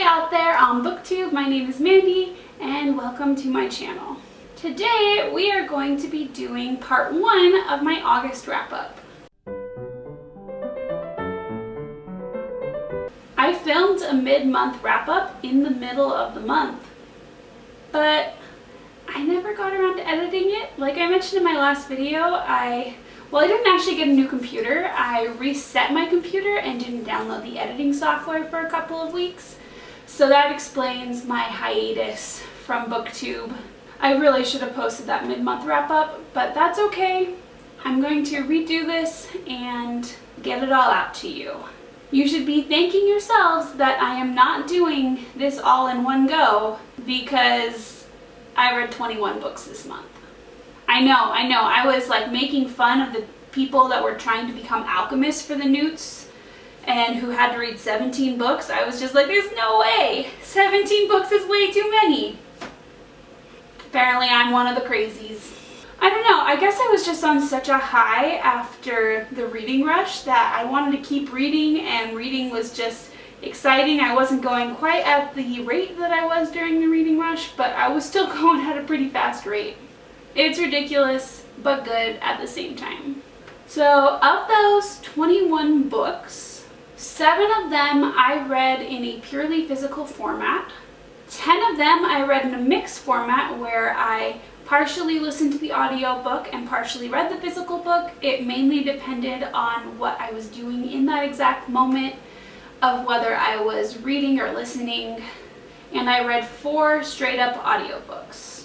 Hey out there on BookTube, my name is Mandy and welcome to my channel. Today we are going to be doing part 1 of my August wrap-up. I filmed a mid-month wrap-up in the middle of the month, but I never got around to editing it. Like I mentioned in my last video, I didn't actually get a new computer. I reset my computer and didn't download the editing software for a couple of weeks. So that explains my hiatus from BookTube. I really should have posted that mid-month wrap-up, but that's okay. I'm going to redo this and get it all out to you. You should be thanking yourselves that I am not doing this all in one go because I read 21 books this month. I know. I was like making fun of the people that were trying to become alchemists for the Newts and who had to read 17 books. I was just like, there's no way. 17 books is way too many. Apparently I'm one of the crazies. I don't know, I guess I was just on such a high after the reading rush that I wanted to keep reading, and reading was just exciting. I wasn't going quite at the rate that I was during the reading rush, but I was still going at a pretty fast rate. It's ridiculous, but good at the same time. So of those 21 books, 7 of them I read in a purely physical format. 10 of them I read in a mixed format where I partially listened to the audiobook and partially read the physical book. It mainly depended on what I was doing in that exact moment of whether I was reading or listening. And I read 4 straight up audiobooks.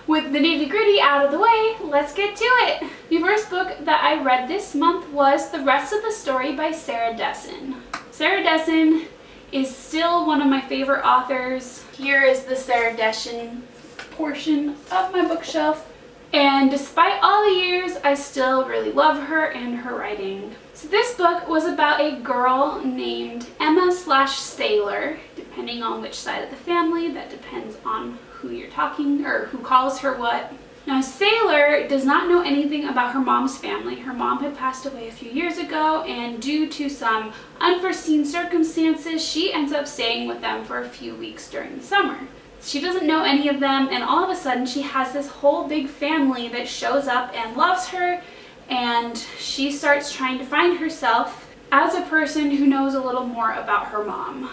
With the nitty-gritty out of the way, let's get to it! The first book that I read this month was The Rest of the Story by Sarah Dessen. Sarah Dessen is still one of my favorite authors. Here is the Sarah Dessen portion of my bookshelf. And despite all the years, I still really love her and her writing. So this book was about a girl named Emma/Sailor, depending on which side of the family. That depends on who you're talking or who calls her what. Now Sailor does not know anything about her mom's family. Her mom had passed away a few years ago, and due to some unforeseen circumstances, she ends up staying with them for a few weeks during the summer. She doesn't know any of them, and all of a sudden she has this whole big family that shows up and loves her, and she starts trying to find herself as a person who knows a little more about her mom.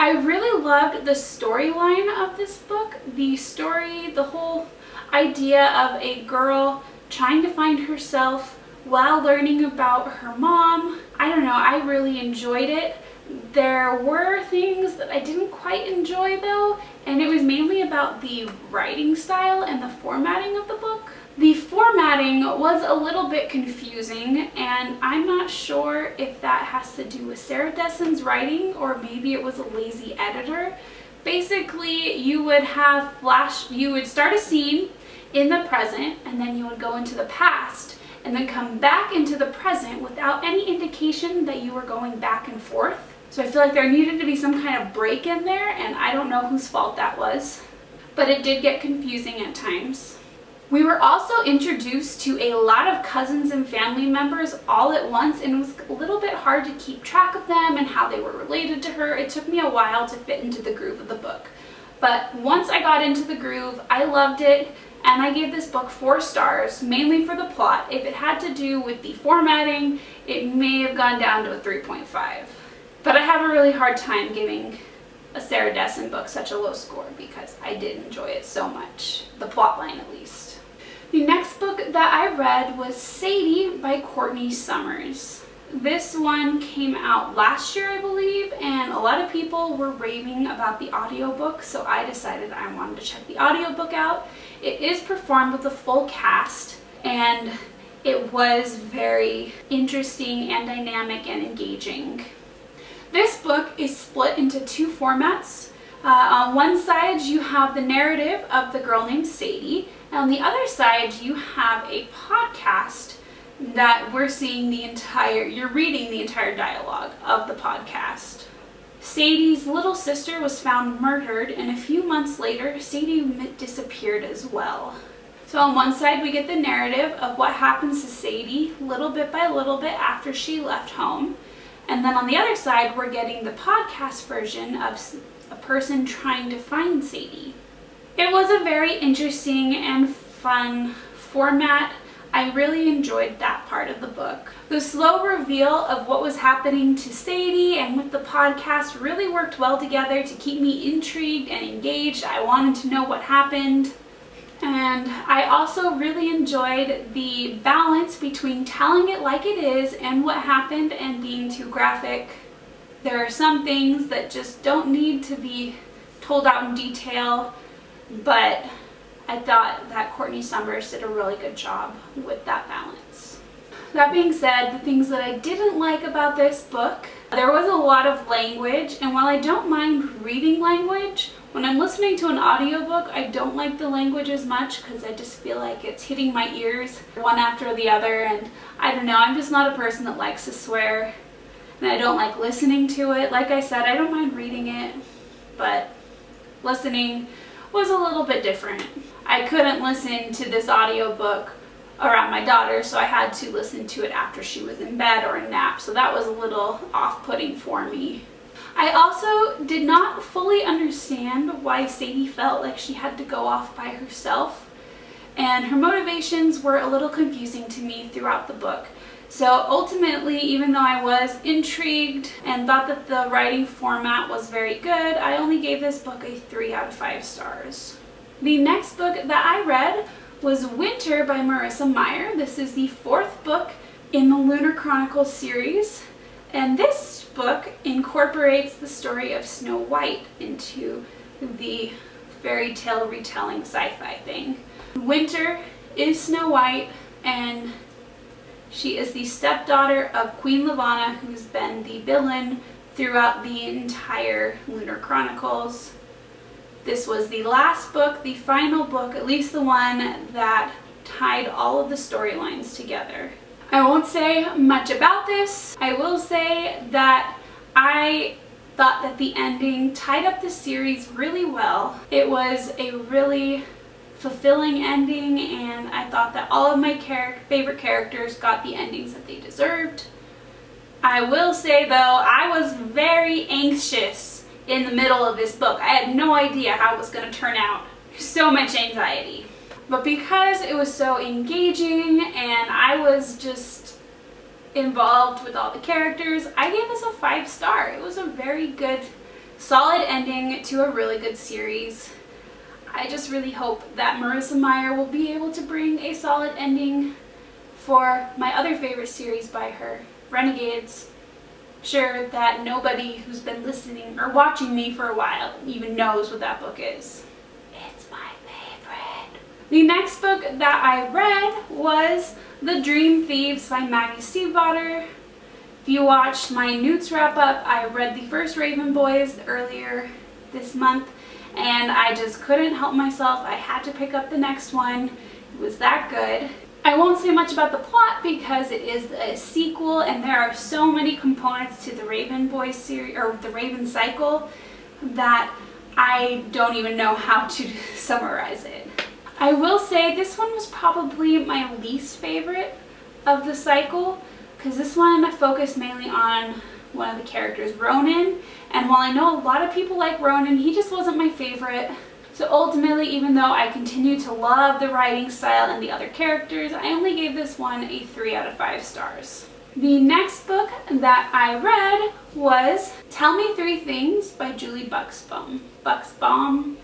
I really loved the storyline of this book. The story, the whole idea of a girl trying to find herself while learning about her mom. I don't know, I really enjoyed it. There were things that I didn't quite enjoy though, and it was mainly about the writing style and the formatting of the book. The formatting was a little bit confusing, and I'm not sure if that has to do with Sarah Dessen's writing or maybe it was a lazy editor. Basically, you would start a scene in the present and then you would go into the past and then come back into the present without any indication that you were going back and forth. So I feel like there needed to be some kind of break in there, and I don't know whose fault that was, but it did get confusing at times. We were also introduced to a lot of cousins and family members all at once, and it was a little bit hard to keep track of them and how they were related to her. It took me a while to fit into the groove of the book. But once I got into the groove, I loved it, and I gave this book 4 stars, mainly for the plot. If it had to do with the formatting, it may have gone down to a 3.5. But I have a really hard time giving a Sarah Dessen book such a low score because I did enjoy it so much, the plotline at least. The next book that I read was Sadie by Courtney Summers. This one came out last year, I believe, and a lot of people were raving about the audiobook, so I decided I wanted to check the audiobook out. It is performed with a full cast, and it was very interesting and dynamic and engaging. This book is split into 2 formats. On one side you have the narrative of the girl named Sadie, and on the other side you have a podcast that you're reading the entire dialogue of the podcast. Sadie's little sister was found murdered, and a few months later Sadie disappeared as well. So on one side we get the narrative of what happens to Sadie little bit by little bit after she left home. And then on the other side, we're getting the podcast version of a person trying to find Sadie. It was a very interesting and fun format. I really enjoyed that part of the book. The slow reveal of what was happening to Sadie and with the podcast really worked well together to keep me intrigued and engaged. I wanted to know what happened. And I also really enjoyed the balance between telling it like it is and what happened and being too graphic. There are some things that just don't need to be told out in detail, but I thought that Courtney Summers did a really good job with that balance. That being said, the things that I didn't like about this book, there was a lot of language, and while I don't mind reading language, when I'm listening to an audiobook, I don't like the language as much because I just feel like it's hitting my ears one after the other, and I don't know, I'm just not a person that likes to swear, and I don't like listening to it. Like I said, I don't mind reading it, but listening was a little bit different. I couldn't listen to this audiobook around my daughter, so I had to listen to it after she was in bed or a nap, so that was a little off-putting for me. I also did not fully understand why Sadie felt like she had to go off by herself, and her motivations were a little confusing to me throughout the book. So ultimately, even though I was intrigued and thought that the writing format was very good, I only gave this book a 3 out of 5 stars. The next book that I read was Winter by Marissa Meyer. This is the 4th book in the Lunar Chronicles series, and this book incorporates the story of Snow White into the fairy tale retelling sci-fi thing. Winter is Snow White, and she is the stepdaughter of Queen Levana, who's been the villain throughout the entire Lunar Chronicles. This was the last book, the final book, at least the one that tied all of the storylines together. I won't say much about this. I will say that I thought that the ending tied up the series really well. It was a really fulfilling ending, and I thought that all of my favorite characters got the endings that they deserved. I will say though, I was very anxious in the middle of this book. I had no idea how it was going to turn out. So much anxiety. But because it was so engaging and I was just involved with all the characters, I gave this a 5-star. It was a very good, solid ending to a really good series. I just really hope that Marissa Meyer will be able to bring a solid ending for my other favorite series by her, Renegades. I'm sure that nobody who's been listening or watching me for a while even knows what that book is. It's my favorite. The next book that I read was The Dream Thieves by Maggie Stiefvater. If you watched my Newts wrap-up, I read the first Raven Boys earlier this month, and I just couldn't help myself. I had to pick up the next one. It was that good. I won't say much about the plot because it is a sequel and there are so many components to the Raven Boys series, or the Raven cycle, that I don't even know how to summarize it. I will say this one was probably my least favorite of the cycle, because this one focused mainly on one of the characters, Ronan, and while I know a lot of people like Ronan, he just wasn't my favorite. So ultimately, even though I continue to love the writing style and the other characters, I only gave this one a 3 out of 5 stars. The next book that I read was Tell Me 3 Things by Julie Buxbaum. Buxbaum,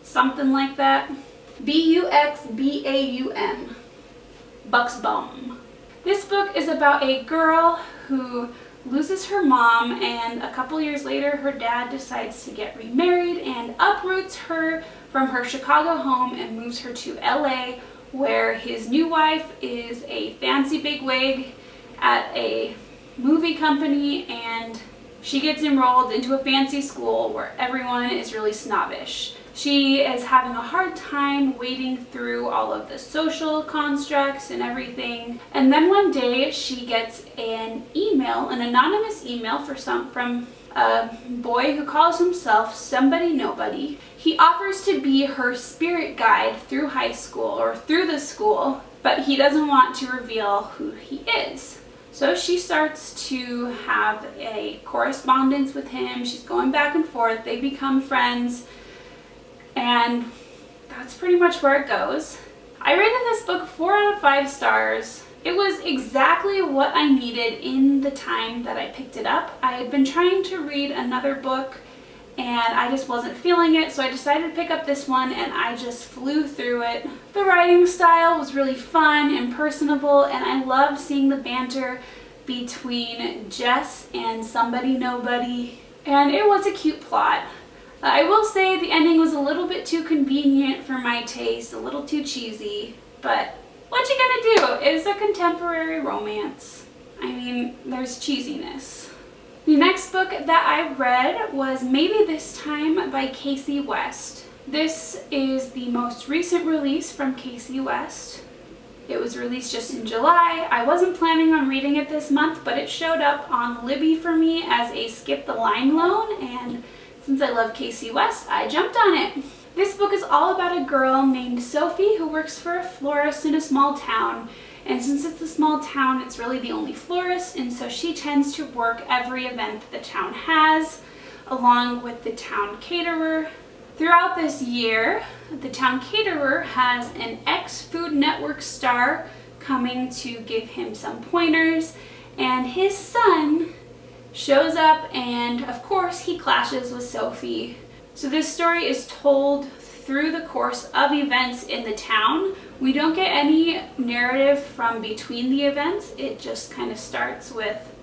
something like that. B-U-X-B-A-U-M. Buxbaum. This book is about a girl who loses her mom, and a couple years later her dad decides to get remarried and uproots her from her Chicago home and moves her to LA, where his new wife is a fancy bigwig at a movie company, and she gets enrolled into a fancy school where everyone is really snobbish. She is having a hard time wading through all of the social constructs and everything. And then one day she gets an email, an anonymous email from a boy who calls himself Somebody Nobody. He offers to be her spirit guide through high school, or through the school, but he doesn't want to reveal who he is. So she starts to have a correspondence with him. She's going back and forth. They become friends, and that's pretty much where it goes. I rated this book 4 out of 5 stars. It was exactly what I needed in the time that I picked it up. I had been trying to read another book and I just wasn't feeling it, so I decided to pick up this one and I just flew through it. The writing style was really fun and personable, and I loved seeing the banter between Jess and Somebody Nobody, and it was a cute plot. I will say the ending was a little bit too convenient for my taste, a little too cheesy, but what you gonna do? It's a contemporary romance. I mean, there's cheesiness. The next book that I read was Maybe This Time by Casey West. This is the most recent release from Casey West. It was released just in July. I wasn't planning on reading it this month, but it showed up on Libby for me as a skip the line loan, and since I love Casey West, I jumped on it. This book is all about a girl named Sophie who works for a florist in a small town. And since it's a small town, it's really the only florist, and so she tends to work every event that the town has, along with the town caterer. Throughout this year, the town caterer has an ex-Food Network star coming to give him some pointers, and his son shows up, and of course he clashes with Sophie. So this story is told through the course of events in the town. We don't get any narrative from between the events. It just kind of starts with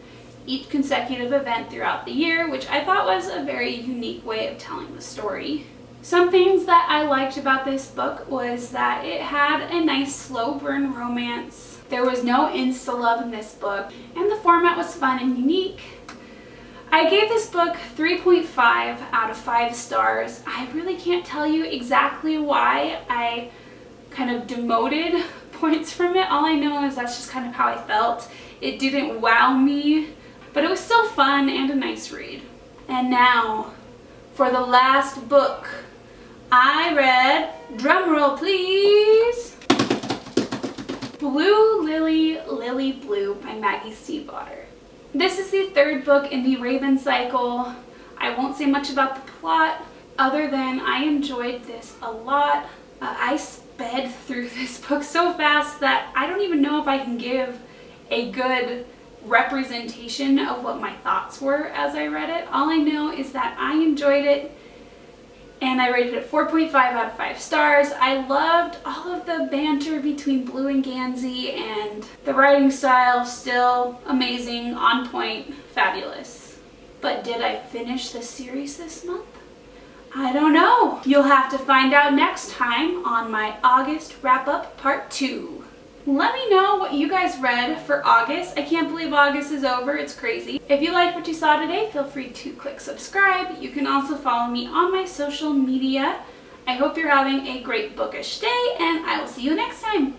each consecutive event throughout the year, which I thought was a very unique way of telling the story. Some things that I liked about this book was that it had a nice slow burn romance. There was no insta-love in this book, and the format was fun and unique. I gave this book 3.5 out of 5 stars. I really can't tell you exactly why I kind of demoted points from it. All I know is that's just kind of how I felt. It didn't wow me, but it was still fun and a nice read. And now, for the last book, I read, drumroll please, Blue Lily, Lily Blue by Maggie Stiefvater. This is the 3rd book in the Raven cycle. I won't say much about the plot other than I enjoyed this a lot. I sped through this book so fast that I don't even know if I can give a good representation of what my thoughts were as I read it. All I know is that I enjoyed it, and I rated it 4.5 out of 5 stars. I loved all of the banter between Blue and Gansey, and the writing style still amazing, on point, fabulous. But did I finish the series this month? I don't know. You'll have to find out next time on my August wrap-up part 2. Let me know what you guys read for August. I can't believe August is over. It's crazy. If you liked what you saw today, feel free to click subscribe. You can also follow me on my social media. I hope you're having a great bookish day, and I will see you next time.